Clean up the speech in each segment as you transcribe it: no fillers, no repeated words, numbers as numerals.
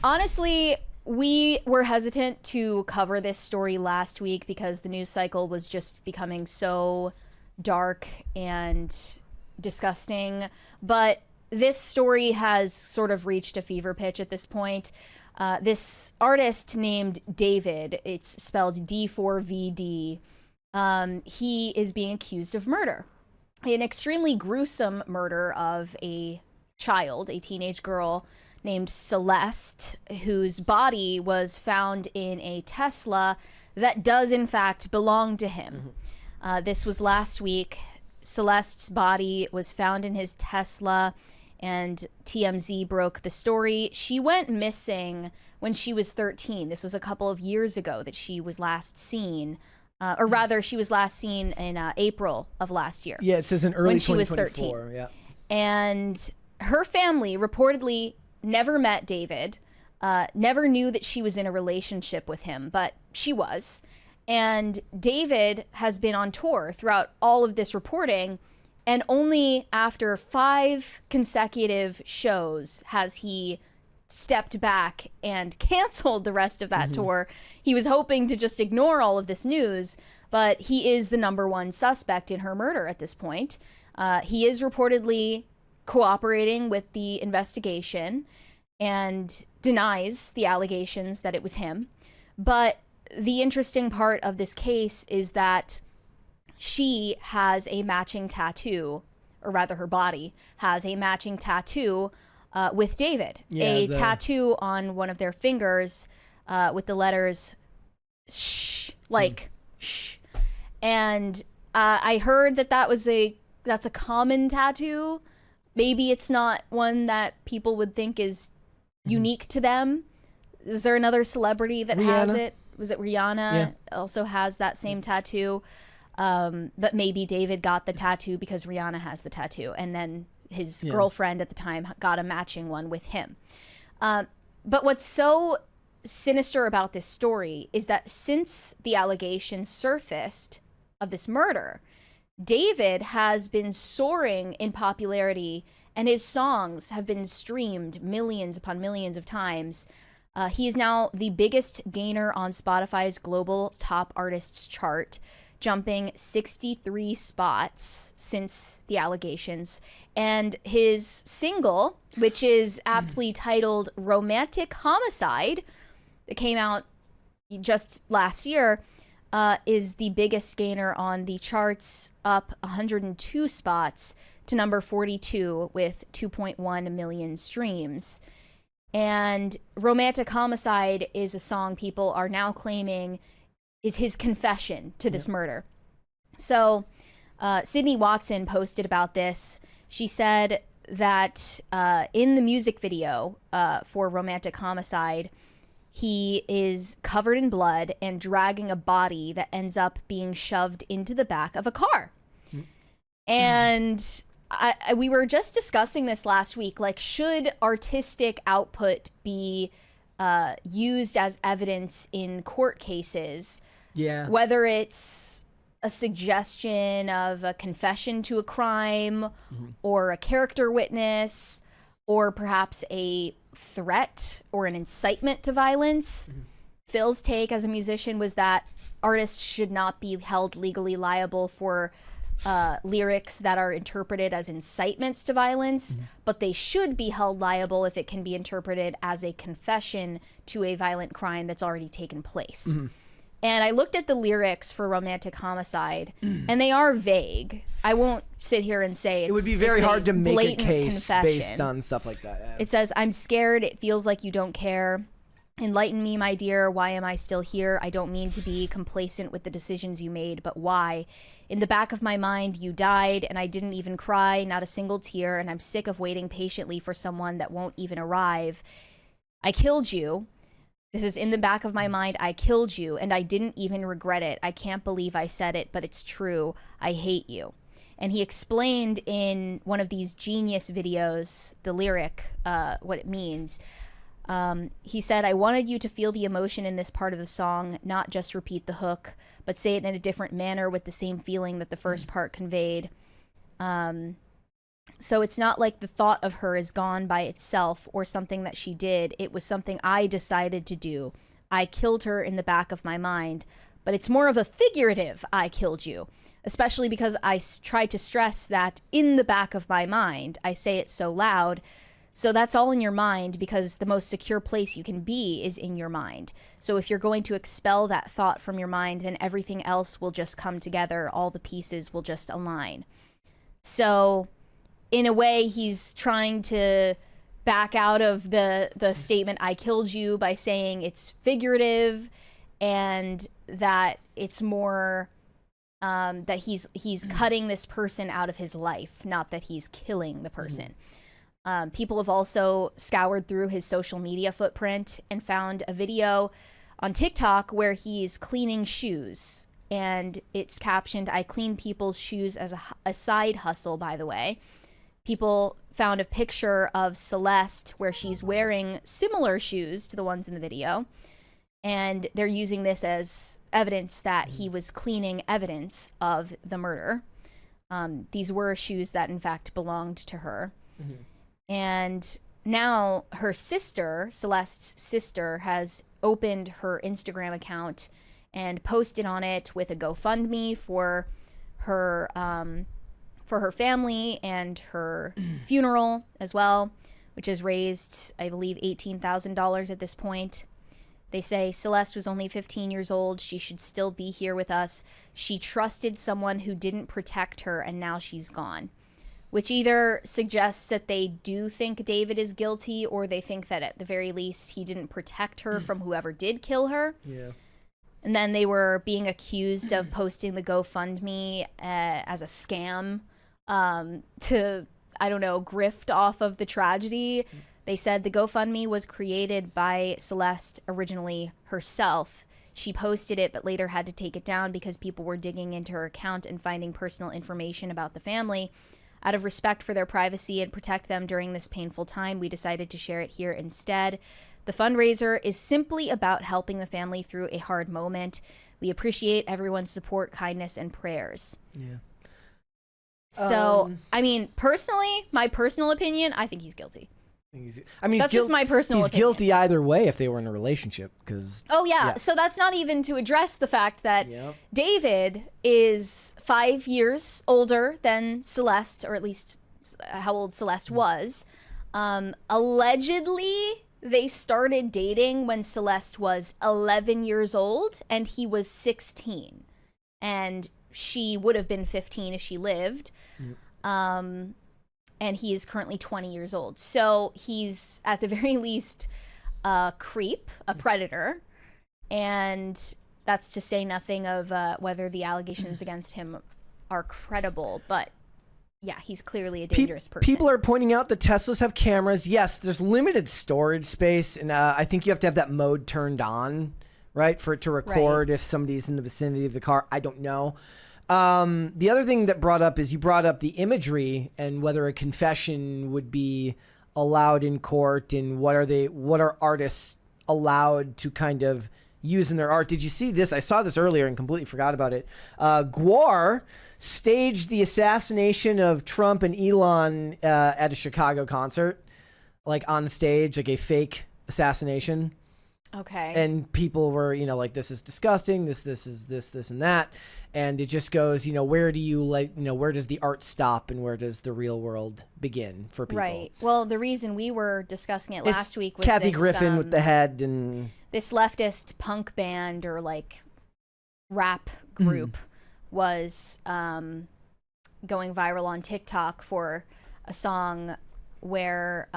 Honestly, we were hesitant to cover this story last week because the news cycle was just becoming so dark and disgusting. But this story has sort of reached a fever pitch at this point. This artist named David, it's spelled D4VD, he is being accused of murder. An extremely gruesome murder of a child, a teenage girl named Celeste, whose body was found in a Tesla that does in fact belong to him. This was last week. Celeste's body was found in his Tesla, and TMZ broke the story. She went missing when she was 13. This was a couple of years ago that she was last seen. Or rather, she was last seen in April of last year. Yeah, it says in early when she was 2024. 13. Yeah. And her family reportedly never met David, never knew that she was in a relationship with him, but she was. And David has been on tour throughout all of this reporting, and only after 5 consecutive shows has he stepped back and canceled the rest of that tour. He was hoping to just ignore all of this news, but he is the #1 suspect in her murder at this point. He is reportedly cooperating with the investigation and denies the allegations that it was him. But the interesting part of this case is that she has a matching tattoo, or rather her body has a matching tattoo with David. A tattoo on one of their fingers with the letters shh, like shh. And I heard that that's a common tattoo. Maybe it's not one that people would think is unique to them. Is there another celebrity that has it? Was it Rihanna? Yeah. Also has that same tattoo. But maybe David got the tattoo because Rihanna has the tattoo, and then his girlfriend at the time got a matching one with him. But what's so sinister about this story is that since the allegations surfaced of this murder, David has been soaring in popularity, and his songs have been streamed millions upon millions of times. He is now the biggest gainer on Spotify's global top artists chart, jumping 63 spots since the allegations. And his single, which is aptly titled Romantic Homicide, that came out just last year, is the biggest gainer on the charts, up 102 spots to number 42 with 2.1 million streams. And Romantic Homicide is a song people are now claiming is his confession to this murder. So Sydney Watson posted about this. She said that in the music video for Romantic Homicide, he is covered in blood and dragging a body that ends up being shoved into the back of a car. And we were just discussing this last week. Like, should artistic output be used as evidence in court cases? Yeah. Whether it's a suggestion of a confession to a crime or a character witness or perhaps a threat or an incitement to violence. Phil's take as a musician was that artists should not be held legally liable for lyrics that are interpreted as incitements to violence, but they should be held liable if it can be interpreted as a confession to a violent crime that's already taken place. And I looked at the lyrics for Romantic Homicide, and they are vague. I won't sit here and say it would be very hard to make a case confession based on stuff like that. Yeah. It says, "I'm scared. It feels like you don't care. Enlighten me, my dear. Why am I still here? I don't mean to be complacent with the decisions you made, but why? In the back of my mind, you died, and I didn't even cry, not a single tear, and I'm sick of waiting patiently for someone that won't even arrive. I killed you. This is in the back of my mind. I killed you, and I didn't even regret it. I can't believe I said it, but it's true. I hate you." And he explained in one of these genius videos, the lyric, what it means. He said, "I wanted you to feel the emotion in this part of the song, not just repeat the hook, but say it in a different manner with the same feeling that the first part conveyed." So it's not like the thought of her is gone by itself or something that she did. It was something I decided to do. I killed her in the back of my mind, but it's more of a figurative I killed you, especially because I tried to stress that in the back of my mind. I say it so loud. So that's all in your mind, because the most secure place you can be is in your mind. So if you're going to expel that thought from your mind, then everything else will just come together. All the pieces will just align. So in a way, he's trying to back out of the statement, I killed you, by saying it's figurative and that it's more that he's cutting this person out of his life, not that he's killing the person. People have also scoured through his social media footprint and found a video on TikTok where he's cleaning shoes. And it's captioned, I clean people's shoes as a side hustle, by the way. People found a picture of Celeste where she's wearing similar shoes to the ones in the video. And they're using this as evidence that he was cleaning evidence of the murder. These were shoes that, in fact, belonged to her. And now her sister, Celeste's sister, has opened her Instagram account and posted on it with a GoFundMe for her family and her funeral as well, which has raised, I believe, $18,000 at this point. They say Celeste was only 15 years old. She should still be here with us. She trusted someone who didn't protect her, and now she's gone. Which either suggests that they do think David is guilty, or they think that at the very least he didn't protect her from whoever did kill her. Yeah. And then they were being accused of posting the GoFundMe as a scam to, I don't know, grift off of the tragedy. They said the GoFundMe was created by Celeste originally herself. She posted it, but later had to take it down because people were digging into her account and finding personal information about the family. Out of respect for their privacy and protect them during this painful time, we decided to share it here instead. The fundraiser is simply about helping the family through a hard moment. We appreciate everyone's support, kindness, and prayers. Yeah. So, I mean, personally, my personal opinion, I think he's guilty. That's just my personal opinion. He's guilty either way if they were in a relationship. Yeah. So that's not even to address the fact that David is 5 years older than Celeste, or at least how old Celeste was. Allegedly, they started dating when Celeste was 11 years old and he was 16. And she would have been 15 if she lived. And he is currently 20 years old. So he's, at the very least, a creep, a predator. And that's to say nothing of whether the allegations against him are credible. But, yeah, he's clearly a dangerous person. People are pointing out that Teslas have cameras. Yes, there's limited storage space. And I think you have to have that mode turned on, right, for it to record if somebody's in the vicinity of the car. I don't know. The other thing that brought up is you brought up the imagery and whether a confession would be allowed in court, and what are artists allowed to kind of use in their art. Did you see this? I saw this earlier and completely forgot about it. Gwar staged the assassination of Trump and Elon at a Chicago concert, like on stage, like a fake assassination. Okay. And people were, like, this is disgusting. This and that. And it just goes, where do you where does the art stop and where does the real world begin for people? Right. Well, the reason we were discussing it last week was Kathy Griffin with the head and this leftist punk band or like rap group was going viral on TikTok for a song where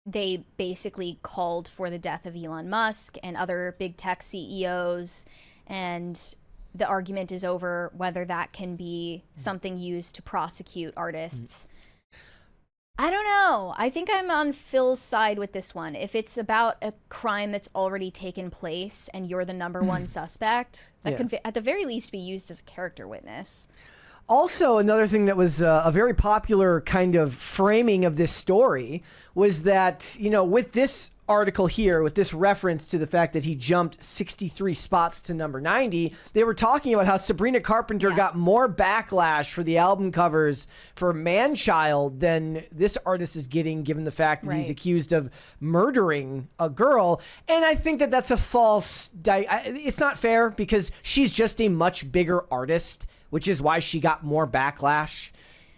they basically called for the death of Elon Musk and other big tech CEOs, and the argument is over whether that can be something used to prosecute artists. I don't know. I think I'm on Phil's side with this one. If it's about a crime that's already taken place and you're the number one suspect, that could at the very least be used as a character witness. Also, another thing that was a very popular kind of framing of this story was that, with this article here with this reference to the fact that he jumped 63 spots to number 90, they were talking about how Sabrina Carpenter got more backlash for the album covers for Man-Child than this artist is getting, given the fact that he's accused of murdering a girl. And I think that that's a false... it's not fair because she's just a much bigger artist, which is why she got more backlash.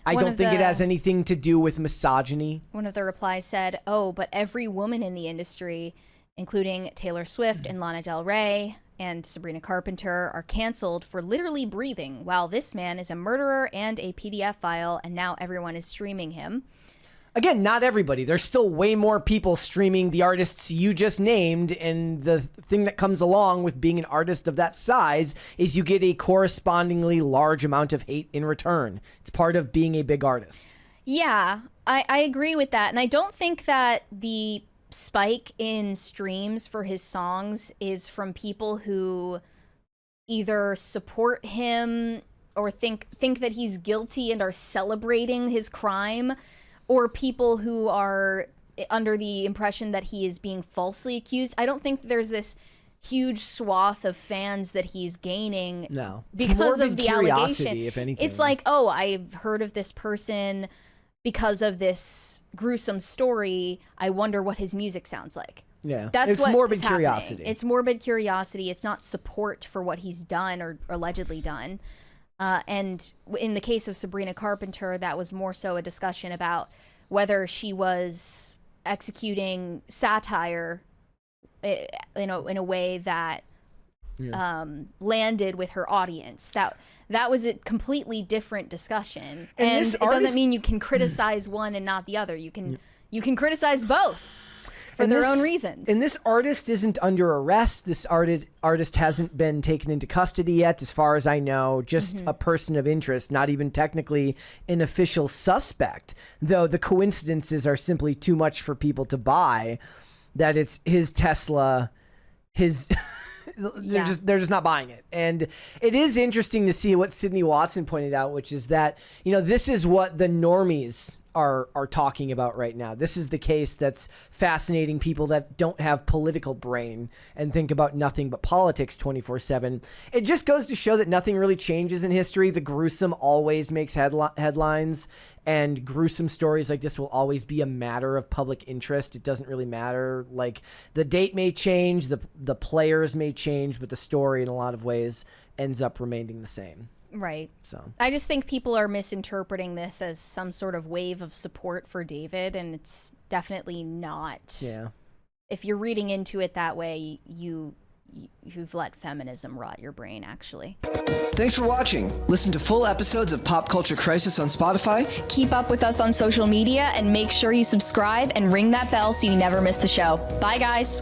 I don't think it has anything to do with misogyny. One of the replies said, "Oh, but every woman in the industry, including Taylor Swift and Lana Del Rey and Sabrina Carpenter, are canceled for literally breathing, while this man is a murderer and a PDF file, and now everyone is streaming him." Again, not everybody. There's still way more people streaming the artists you just named, and the thing that comes along with being an artist of that size is you get a correspondingly large amount of hate in return. It's part of being a big artist. Yeah, I agree with that. And I don't think that the spike in streams for his songs is from people who either support him or think that he's guilty and are celebrating his crime, or people who are under the impression that he is being falsely accused. I don't think there's this huge swath of fans that he's gaining because of the allegation. If anything. It's like, oh, I've heard of this person because of this gruesome story. I wonder what his music sounds like. Yeah, that's it's morbid curiosity. It's morbid curiosity. It's not support for what he's done or allegedly done. And in the case of Sabrina Carpenter, that was more so a discussion about whether she was executing satire, in a way that landed with her audience. That was a completely different discussion, and it doesn't mean you can criticize one and not the other. You can criticize both for their own reasons. And this artist isn't under arrest. This artist hasn't been taken into custody yet, as far as I know. Just a person of interest, not even technically an official suspect. Though the coincidences are simply too much for people to buy. That it's his Tesla, they're just not buying it. And it is interesting to see what Sydney Watson pointed out, which is that, this is what the normies are talking about right now. This is the case that's fascinating people that don't have political brain and think about nothing but politics 24/7. It just goes to show that nothing really changes in history. The gruesome always makes headlines, and gruesome stories like this will always be a matter of public interest. It doesn't really matter. Like, the date may change, the players may change, but the story in a lot of ways ends up remaining the same. Right. So I just think people are misinterpreting this as some sort of wave of support for David, and it's definitely not. Yeah. If you're reading into it that way, you've let feminism rot your brain, actually. Thanks for watching. Listen to full episodes of Pop Culture Crisis on Spotify. Keep up with us on social media, and make sure you subscribe and ring that bell so you never miss the show. Bye, guys.